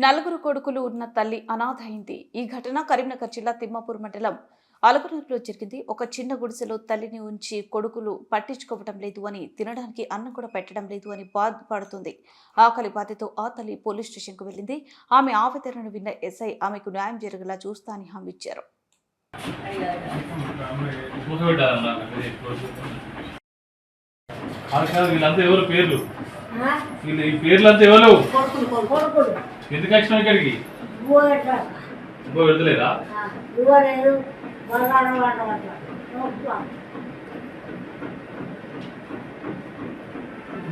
నలుగురు కొడుకులు ఉన్న తల్లి అనాథ అయింది. ఈ ఘటన కరీంనగర్ జిల్లా తిమ్మాపూర్ మండలం అలగనూరులో జరిగింది. ఒక చిన్న గుడిసెలో తల్లిని ఉంచి కొడుకులు పట్టించుకోవటం లేదు అని, తినడానికి అన్నం కూడా పెట్టడం లేదు అని బాధపడుతుంది. ఆకలి బాధతో ఆ తల్లి పోలీస్ స్టేషన్కు వెళ్లింది. ఆమె ఆవేదనను విన్న ఎస్ఐ ఆమెకు న్యాయం జరిగేలా చూస్తా అని హామీ ఇచ్చారు. వీళ్ళంతా ఎవరు పేర్లు? వీళ్ళు ఈ పేర్లంతా ఎవరు? ఎందుకు వచ్చినావు ఇక్కడికి? వెళ్తలేదా?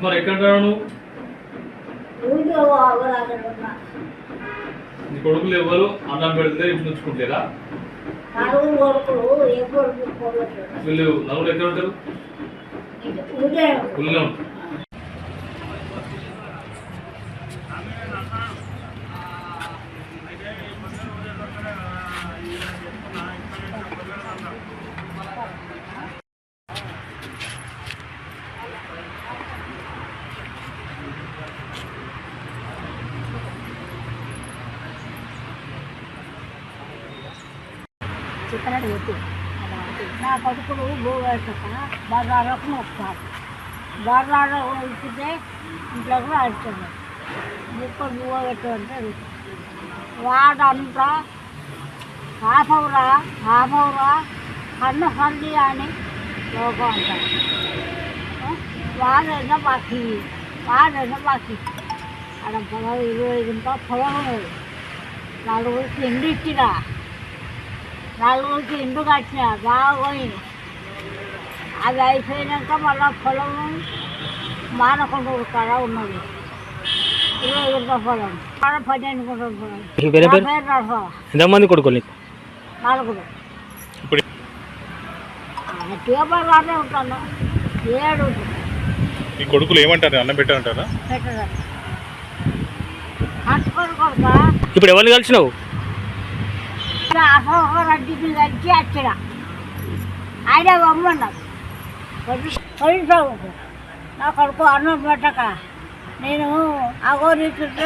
మరి ఎక్కడ నువ్వు? నీ కొడుకులు ఎవరు? అన్నం పెడితే ఇప్పుడు ఉంచుకుంటారా? వీళ్ళు నలుగురు ఎక్కడ ఉంటారు? ఊళ్ళో ఉంటారు. చెప్పినట్టు చెప్పి నా కొడుకులు భూవేసాక బర్రాలకు వస్తారు. బర్రాలు ఇచ్చితే ఇంట్లో కూడా అడుగుతున్నారు. ముక్కలు భూవ పెట్టు అంటే వాడంతా హాఫవురా కన్ను కల్లి అని లోకం అంటారు. వాడైనా బాకీ అక్కడ పొలం 20 గుంటల పొలం ఉన్నది. నలుగురికి ఇండు ఇచ్చిరా, నలుగురికి ఇండు కట్టిన బాగా పోయింది. అది అయిపోయినాక మళ్ళీ పొలం మానకొండ కాడ ఉన్నది 20 గుంటల పొలం, 12 గుంటల పొలం. ఎంతమంది కొడుకులు? నలుగురు. గట్టిగా బాగానే ఉంటాను. 7 ఈ కొడుకులు ఏమంటారు? అన్నం పెట్టారంటారా? పెట్టదా కట్టుకొని కొడుక. ఇప్పుడు ఎవరిని కలిసినావు? అసలు రెడ్డికి కలిసి వచ్చిన ఆయన బొమ్మన్నారు. నా కొడుకు అన్నం పెట్టక నేను అగోరీతుంటే